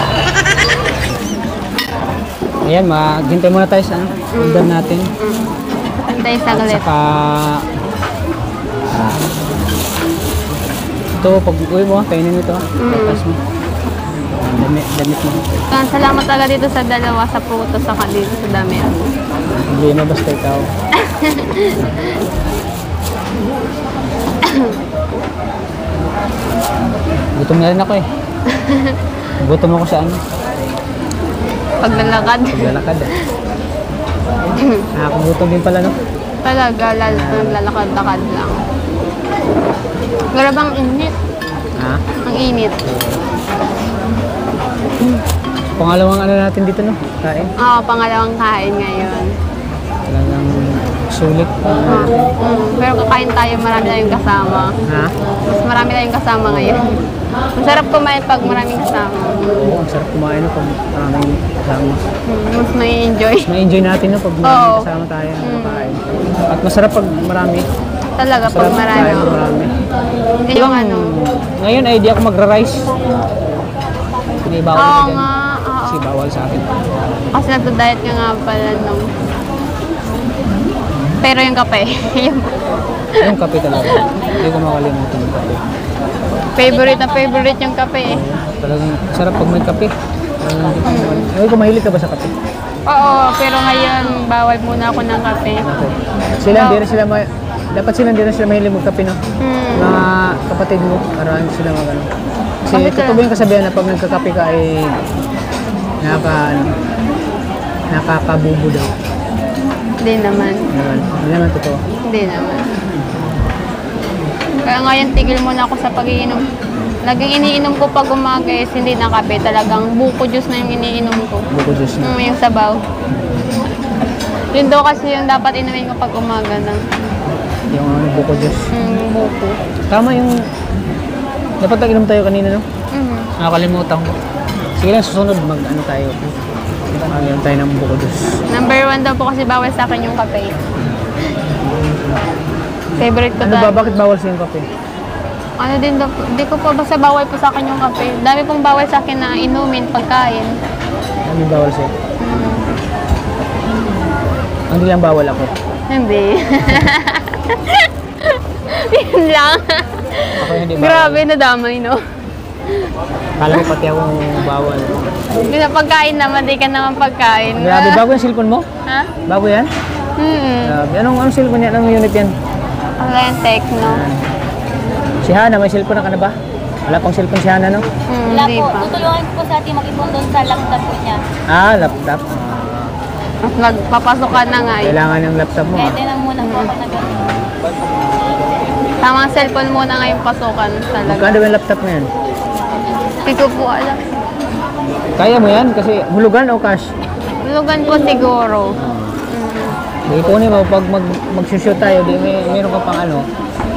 S1: Ayan, maghintay muna tayo sa ano, order natin.
S2: Antay sa galit.
S1: Saka ito, pag uwi mo, kainin mo ito. Tapos mo. Damit mo.
S2: Salamat talaga dito sa dalawa, sa prutas, saka dito sa damit.
S1: Hindi mo basta ikaw. Gutom na rin ako eh. Gutom ako sa ano,
S2: Paglalakad.
S1: paglalakad eh. Nakakagutom din pala no.
S2: Talaga, lalo naglalakad-lakad lang. Grabe ang init.
S1: Ha?
S2: Ang init.
S1: Pangalawang ano natin dito no, kain.
S2: Oo, pangalawang kain ngayon.
S1: Talagang sulit.
S2: Pero kakain tayo, marami tayong kasama.
S1: Ha?
S2: Mas marami tayong kasama ngayon. Masarap kumain pag maraming kasama.
S1: Oo, ang sarap kumain no pag maraming kasama.
S2: Mas may enjoy.
S1: Ma-enjoy natin no pag
S2: Oo.
S1: maraming kasama tayo nakain. At masarap pag marami.
S2: Talaga pag
S1: Masarap
S2: marami.
S1: tayo pag marami.
S2: Yung ano.
S1: Ngayon ay di ako magra-rice. Hindi bawal
S2: Oo
S1: na dyan.
S2: nga. Oo.
S1: Kasi bawal sa akin.
S2: Kasi nagda-diet ka nga pala nung... Pero yung kape.
S1: Yung kape talaga. Hindi ko makalimutan yung kape.
S2: Favorite na favorite yung kape eh.
S1: Talagang sarap pag may kape. Talagang hindi ko makalimutan. Ay, kung mahilig ka ba sa kape?
S2: Oo, pero ngayon bawal muna ako ng kape.
S1: Sila hindi na sila dapat sila hindi na sila mahilig magkape no? Mga kapatid mo, arahan sila magano. Kasi
S2: Bakit
S1: totoo ba yung kasabihan na pag nagkakape ka ay nakaka ano, nakakabubo daw.
S2: Hindi naman.
S1: Hindi naman totoo.
S2: Hindi naman. Kaya ngayon, tigil muna ako sa pag-iinom. Laging iniinom ko pag umaga is hindi na kape. Talagang buko juice na yung iniinom ko.
S1: Buko juice na.
S2: Yung sabaw. Yun daw kasi yung dapat inumin ko pag umaga na.
S1: Yung buko juice.
S2: Buko.
S1: Tama yung... Dapat nag-inom tayo kanina, no? Nakakalimutan ko. Sige lang, susunod mag-ano tayo. Mag-inom tayo ng buko juice.
S2: Number 1 daw po kasi bawal sa akin yung kape. Favorite ko
S1: Ano ba? Bakit bawal sa yung kape?
S2: Ano din daw po, di ko po basta bawal po sa akin yung kape. Dami pong bawal sa akin na inumin, pagkain.
S1: Ano yung bawal sa'yo? Hindi lang bawal ako.
S2: Hindi. Yun lang.
S1: Ako yung hindi bawal.
S2: Grabe, nadamay, no?
S1: Kala ko pati ako bawal.
S2: Pagkain naman, di ka naman pagkain.
S1: Grabe, bago yung cellphone mo?
S2: Ha?
S1: Bago yan? Grabe. Anong cellphone yan? Anong unit yan?
S2: Ano yung Tecno?
S1: Si Hana, may cellphone na ka na ba? Wala pang cellphone si Hana, no?
S5: Wala
S2: Hindi
S5: po.
S2: pa.
S5: Tutulungan ko po sa ating mag-ipon doon sa laptop po niya.
S1: Ah, laptop.
S2: At magpapasok ka na nga eh.
S1: Kailangan ng laptop mo,
S5: Kaya
S1: ha?
S5: tinan muna po ako na gano'n.
S2: Tamang cellphone muna ngayong pasukan talaga.
S1: Magkano ba yung laptop mo yan?
S2: Hindi ko po alam.
S1: Kaya mo yan? Kasi hulugan o cash?
S2: Lugan po siguro.
S1: Ipunin mo, pag mag-shoot tayo, di meron ka pang ano,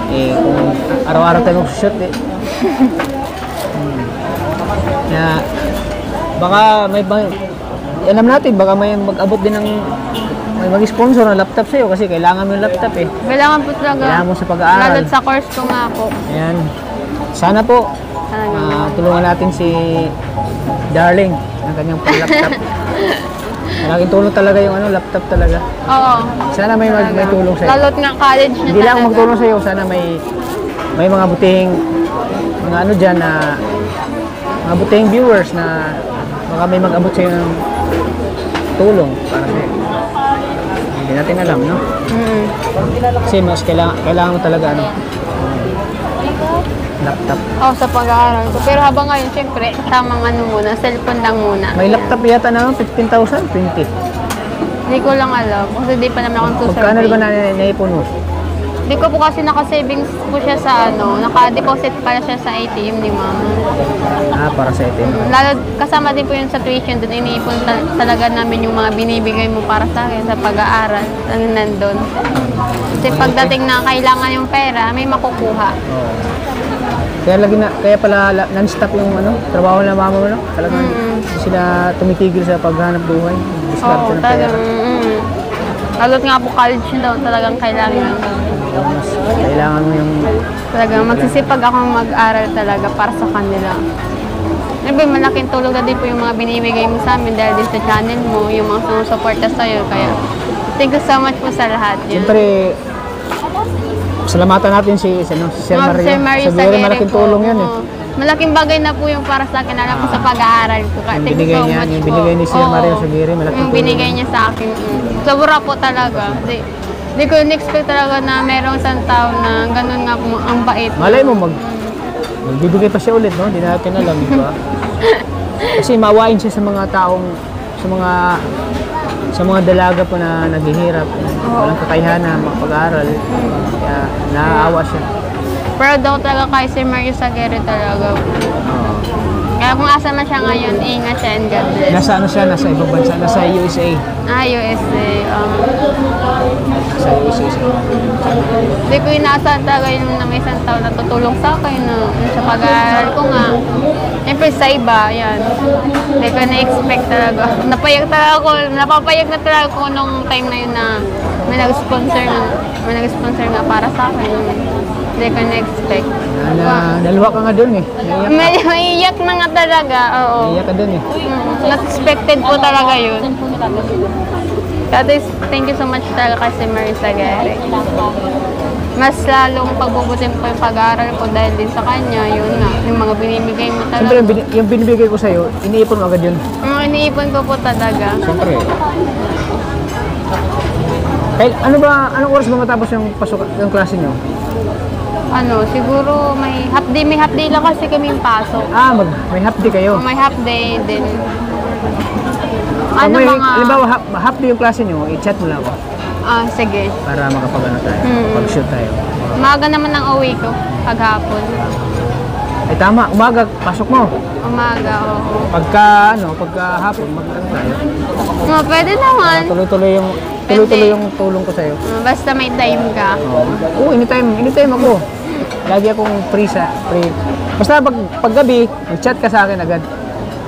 S1: eh, kung araw-araw tayo mag-shoot, eh. Kaya, baka alam natin, baka may mag-abot din ng, may mag-sponsor ng laptop sa'yo kasi kailangan mo yung laptop, eh.
S2: Kailangan po talaga.
S1: Kailangan mo sa pag-aaral.
S2: Lalo't sa course ko nga po.
S1: Ayan. Sana po, tulungan natin si Darling ng kanyang laptop. Malaking tulong talaga yung laptop talaga.
S2: Oo.
S1: Sana may tulong sa'yo.
S2: Lalo't nga college na
S1: Hindi lang
S2: talaga.
S1: magtulong sa'yo, sana may mga butihing mga ano dyan na mga butihing viewers na baka may mag-abot sa'yo ng tulong para sa'yo. Hindi natin alam, no? Kasi mas kailangan mo talaga laptop.
S2: Oo, sa pag-aaral ko. Pero habang ngayon, syempre, tamang muna, cellphone lang muna.
S1: May laptop yata na 15,000, 20.
S2: Hindi ko lang alam. Kasi di pa naman akong
S1: Magkano ba
S2: susurvey.
S1: naipon mo?
S2: Di ko po kasi naka-savings po siya sa naka-deposit pala siya sa ATM ni mama.
S1: Ah, para sa itim.
S2: Lalo, kasama din po yun sa tuition. Doon iniipon talaga namin yung mga binibigay mo para sa akin sa pag-aaral. Ano nandun. Kasi pagdating na kailangan yung pera, may makukuha.
S1: Oo. Kaya pala non-stop yung trabaho ng mama mo, no? Talagang hindi sila tumitigil sa paghanap buhay. Diskarte
S2: Oo,
S1: ng pera.
S2: talagang, lalo't nga po college daw, talagang kailangan.
S1: Mas kailangan mo yung
S2: Talagang magsisipag akong mag-aral talaga para sa kanila. Siyempre, malaking tulong na din po yung mga binibigay mo sa amin dahil din sa channel mo, yung mga sumusuporta sa'yo. Kaya, thank you so much po sa lahat. Yun.
S1: siyempre salamatan natin si Sir Mario.
S2: Sir Mario
S1: Sabi
S2: Sagere
S1: malaking
S2: po.
S1: tulong yun, eh.
S2: Oo. Malaking bagay na po yung para sa akin, alam ko sa pag-aaral ko. Kaya
S1: Yung
S2: thank you
S1: binigay
S2: so
S1: niya,
S2: much
S1: yung
S2: po.
S1: binigay ni Sir
S2: Oo.
S1: Mario Sagere, malaking
S2: Yung
S1: tulong.
S2: binigay niya sa akin. Sobra po talaga. Hindi ko in-expect talaga na merong isang tao na ganun nga po ang bait.
S1: Malay mo, magbibigay pa siya ulit, no? Hindi natin alam, di ba? Kasi maawain siya sa mga taong, sa mga dalaga po na naghihirap, walang kakayahan na makapag-aral. Kaya naaawa siya.
S2: Proud daw talaga kay Sir Mario Sagere talaga.
S1: Oo.
S2: Kaya kung asa man siya ngayon, ingat siya and God bless.
S1: Nasa ano siya, nasa ibang bansa, nasa USA.
S2: USA.
S1: Nasa USA siya.
S2: Hindi ko inaasahan talaga yung na may isang tao na tutulong sa akin sa pag-aaral ko nga. Siyempre sa iba, yan. Hindi ko na-expect talaga. Napapayag na talaga ako nung time na yun na may nag-sponsor nga para sa akin. Hindi ko na-expect.
S1: Naluwa ka nga dun, eh. Naiyak ka.
S2: Iyak na nga talaga, oo.
S1: Naiyak ka dun, eh.
S2: Not-expected po talaga yun. Kaya thank you so much talaga kay si Marie Sagere. Mas lalong pagbubutin po yung pag-aaral ko dahil din sa kanya, yun nga, yung mga binibigay mo
S1: Siyempre,
S2: talaga.
S1: yung binibigay ko sa'yo, iniipon mo agad yun.
S2: Iniipon ko po talaga.
S1: Siyempre. Anong oras ba matapos yung klase nyo?
S2: Siguro may half day lang kasi kaming pasok.
S1: May half day kayo.
S2: May half day din. Ano
S1: may,
S2: mga...
S1: halimbawa, half day yung klase nyo, i-chat mo lang ako
S2: Ah, sige.
S1: para makapag-ano tayo,
S2: Mm.
S1: pag-shoot tayo.
S2: Umaga naman ang uwi ko. Paghapon.
S1: Ay tama, umaga, pasok mo.
S2: Umaga, oo.
S1: Pagka hapon, mag-ano tayo.
S2: Pwede naman.
S1: Tuloy-tuloy yung tulong ko sa'yo.
S2: Basta may time ka.
S1: Oo, anytime ako. Lagi akong free. Basta paggabi, mag-chat ka sa akin agad.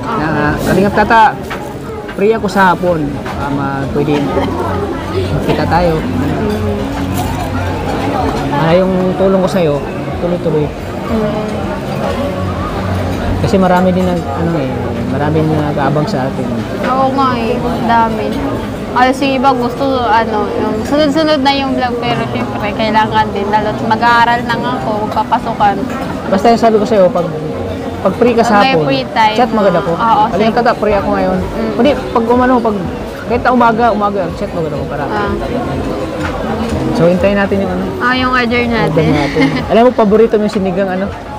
S1: Na, Kalingap Tata, free ako sa hapon. Pwede magkita tayo. Yung tulong ko sa'yo, tuloy-tuloy. Kasi marami din marami din nag-aabang sa atin.
S2: Oo nga eh. Dami. Alas yung iba gusto, yung sunod-sunod na yung vlog, pero syempre, kailangan din. Lalo't mag-aaral lang ako, magpapasukan.
S1: Basta yung sabi ko sa'yo, pag free ka sa
S2: May
S1: hapon,
S2: free time.
S1: chat magad ako.
S2: Oo,
S1: Kalingap Tata, free ako ngayon. Kundi, kahit na umaga, chat magad ako para. So, hintayin natin yung
S2: yung order
S1: order
S2: natin.
S1: natin. Alam mo, paborito mo yung sinigang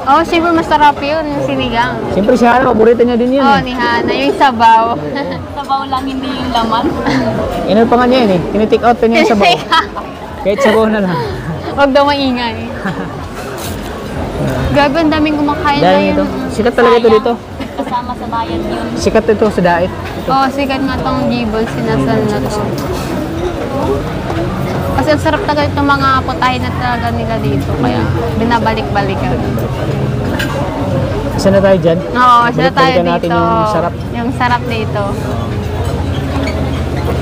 S2: Oo, siyempre masarap yun, yung sinigang.
S1: Siyempre si Hana, paborito niya din yun
S2: Oo, ni Hana, yung sabaw.
S5: Sabaw lang, hindi yung laman.
S1: Ano pa nga niya yun eh, tinitake out pa niya yung sabaw. Kahit sabaw na lang.
S2: Huwag daw maingay. Grabe, ang daming kumakain na
S1: Dahil ito,
S2: yun.
S1: sikat talaga ito dito.
S5: Kasama sa bayan yun.
S1: Sikat ito sa Dait.
S2: Oo, sikat nga tong Gibol, sinasal na to. Kasi ang sarap talaga itong mga putahe na talaga nila dito. Kaya binabalik-balikan.
S1: Isa na tayo dyan.
S2: Oo, sila tayo
S1: Balik-balikan
S2: dito.
S1: natin yung sarap.
S2: Yung sarap dito.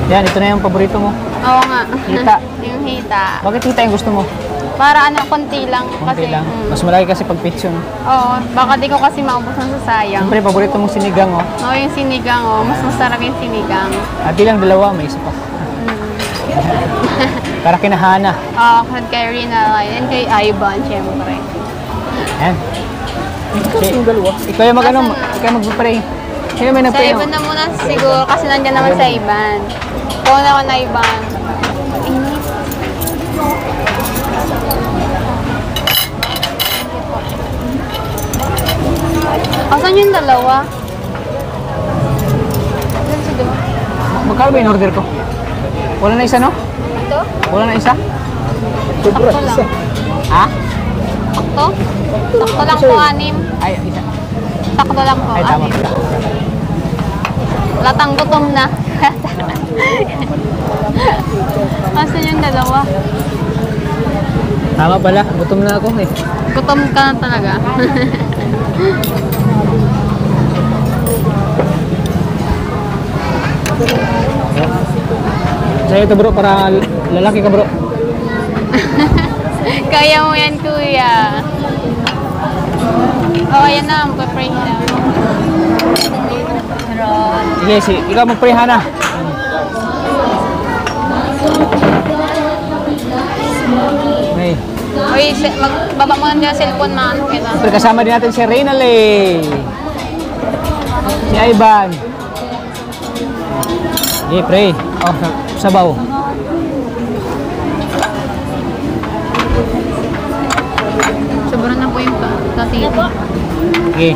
S1: Yan, ito na yung paborito mo.
S2: Oo nga.
S1: Hita.
S2: Yung hita.
S1: Bakit hita yung gusto mo?
S2: Para konti lang.
S1: Konti
S2: Kasi,
S1: lang. Mas malaki kasi pag pizza, no?
S2: Oo, baka di ko kasi maubos ng sasayang.
S1: Siyempre, paborito mong sinigang, oh.
S2: Oo, yung sinigang, mas masarap yung sinigang.
S1: At lang dalawa, may isa pa. Para kinahana.
S2: Oo, kay Rina, and kay Ivan, syempre.
S1: Yan. Ikaw yung ikaw yung mag-pray. Ikaw may
S2: Sa
S1: nag-pray.
S2: Ivan na muna siguro, kasi nandyan naman sa Ivan. Ikaw naman na Ivan. Init. Asan yung dalawa? Asan si dalawa?
S1: Magkano ba yung order ko? Wala na isa, no?
S2: Ito?
S1: Wala na isa?
S2: Sakto lang.
S1: Ha?
S2: Sakto? Sakto lang po, 6.
S1: Ay, isa.
S2: Sakto lang po,
S1: Ay, tama
S2: 6.
S1: pala.
S2: Latang gutom na. Asan yung dalawa?
S1: Tama pala, gutom na ako eh.
S2: Gutom ka na talaga.
S1: Sa'yo ito bro, para lalaki ka bro.
S2: Kaya mo yan, kuya. Oh, ayan na, magpa-pray na.
S1: Sige, ikaw mag-pray, Hana. May.
S2: Uy, magbaba mo na yung cellphone, maano kita.
S1: Siyempre, kasama din natin si Reynale. Si Ivan. Sige, pray. Oh, sabaw.
S2: Sobrang na po yung tatiti.
S1: Sige.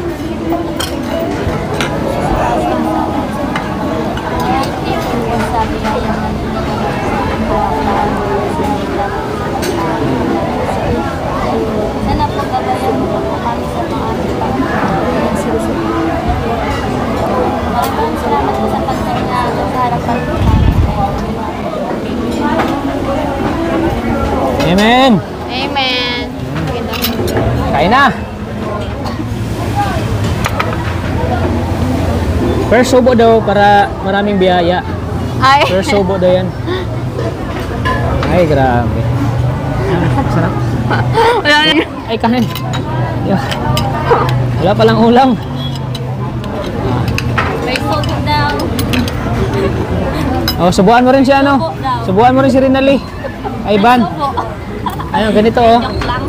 S5: Sabi niya yan. Sana po gabayan mo po kami sa mga maraming salamat po sa pagkain na sa harapan po namin.
S1: Amen.
S2: Amen.
S1: Kain na. First subo daw para maraming biyaya.
S2: Ay.
S1: First subo daw yan. Ay, grabe. Sarap.
S2: Wala na.
S1: Ay, kanin. Wala palang ulam.
S5: May sobo daw.
S1: Oh, subuan mo rin si ano? Subuan mo rin si Rinali. Ivan.
S5: Sobo.
S1: Ano, ganito oh.
S5: Joke lang.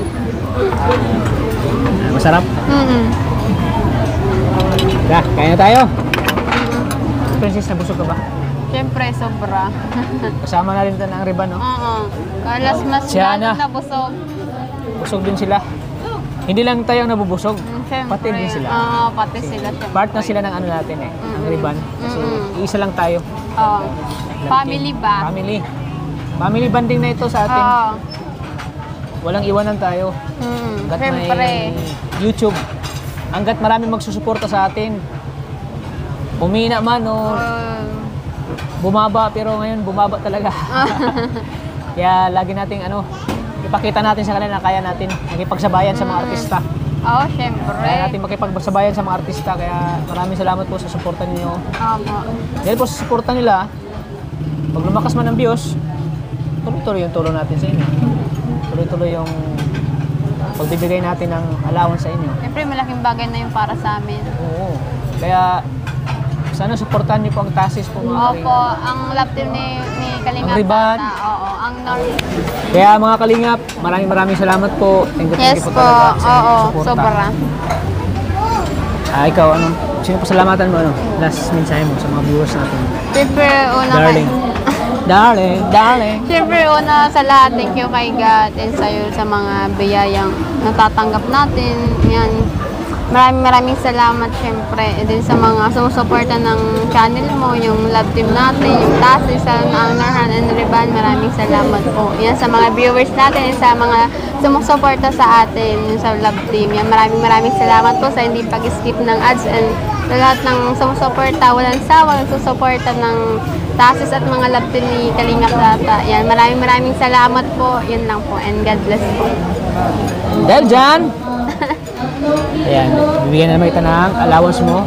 S1: Masarap. Ya, kain na tayo. Princess, nabusog ka ba?
S2: Siyempre, sobra.
S1: Kasama na rin ito ng riban, no?
S2: Oo. Kalas mas
S1: Si Ana.
S2: lalo na busog.
S1: Busog din sila. Hindi lang tayo ang nabubusog.
S2: Siyempre.
S1: Pati din sila.
S2: Oo, pati sila. Siyempre.
S1: Part na sila ng ano natin eh, ng ribbon. Kasi isa lang tayo.
S2: Oo. Family ba?
S1: Family. Family banding na ito sa atin.
S2: Oo.
S1: Walang iwanan tayo. Hanggat
S2: Siyempre.
S1: may YouTube. Hanggat marami magsusuporta sa atin. Umina man o bumaba, pero ngayon bumaba talaga. Kaya lagi nating ipakita natin sa kanila na kaya natin makipagsabayan sa mga artista.
S2: Oo, siyempre.
S1: Kaya natin makipagsabayan sa mga artista. Kaya maraming salamat po sa suporta ninyo.
S2: Opo.
S1: Dahil po sa suporta nila, pag lumakas man ang views, tuloy-tuloy yung tulong natin sa inyo. Tuloy-tuloy yung pagbibigay natin ng allowance sa inyo.
S2: Siyempre, malaking bagay na yung para sa amin.
S1: Oo. Kaya sana suportahan niyo po ang TASIS po mga
S2: Opo, ang love team ni Kalingap.
S1: Ang Riban.
S2: Tata. Oo, ang North.
S1: Kaya mga Kalingap, maraming salamat po. Thank you
S2: Yes
S1: po
S2: po,
S1: talaga sa inyong
S2: oo,
S1: suporta.
S2: sobra.
S1: Ikaw, sino pasalamatan mo, last mensahe mo sa mga viewers natin?
S2: Siyempre, una
S1: Darling. Darling.
S2: Siyempre, una sa lahat, thank you kay God and sa'yo sa mga biyayang natatanggap natin. Yan. Maraming salamat siyempre. And din sa mga sumusuporta ng channel mo, yung love team natin, yung TASIS, ang Narhan and Riban, maraming salamat po. Yan sa mga viewers natin, and sa mga sumusuporta sa atin, yung sa love team. Yan, maraming salamat po sa hindi pag-skip ng ads and sa lahat ng sumusuporta, walang sawang susuporta ng TASIS at mga love team ni Kalingap Tata. Yan, maraming salamat po. Yan lang po. And God bless po.
S1: Dahil dyan, ayan, bibigyan na naman kita ng allowance mo,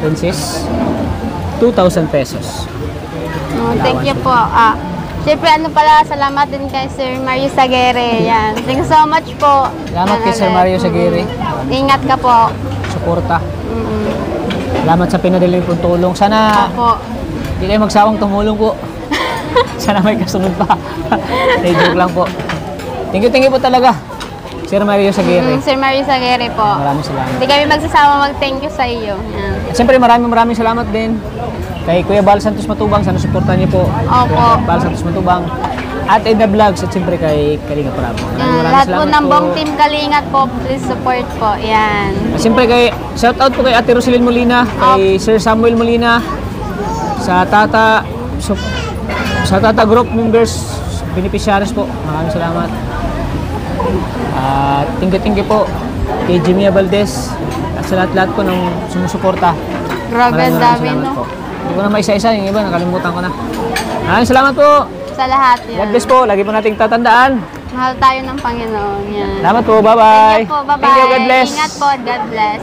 S1: Princess, 2,000 pesos.
S2: Thank you po. Siyempre, salamat din kay Sir Mario Sagere. Yan. Thank you so much po.
S1: Salamat kay Sir Mario Sagere.
S2: Ingat ka po.
S1: Suporta. Salamat sa pinadali pong tulong. Sana
S2: Opo.
S1: hindi kayo magsawang tumulong po. Sana may kasunod pa. Joke lang po. Thank you po talaga, Sir Mario Sagere.
S2: Sir Mario Sagere po.
S1: Maraming salamat.
S2: Hindi kami magsasama mag-thank you sa iyo. Yan.
S1: At siyempre maraming salamat din kay Kuya Bal Santos Matubang. Sana suportahan niyo po.
S2: Opo.
S1: Kuya Bal Santos Matubang. At Edna Vlogs at siyempre kay Kalinga Prabo.
S2: Lahat po ng buong team Kalingat po, please support po. Yan.
S1: At siyempre shout out po kay Ate Roselyn Molina, kay Sir Samuel Molina, sa Tata Group members, beneficiaries po. Maraming salamat. At thank you po kay Jimmy Valdez at sa lahat po ng sumusuporta.
S2: Grabe,
S1: Maraming
S2: dami
S1: salamat
S2: no.
S1: po. Hindi ko na maisa-isa, yung iba nakalimutan ko na. Maraming salamat po.
S2: Sa lahat yan.
S1: God bless po. Lagi po nating tatandaan.
S2: Mahal tayo ng Panginoon. Yan.
S1: Salamat po. Bye-bye.
S2: Thank you po. Bye-bye.
S1: Thank you. God bless.
S2: Ingat po. God bless.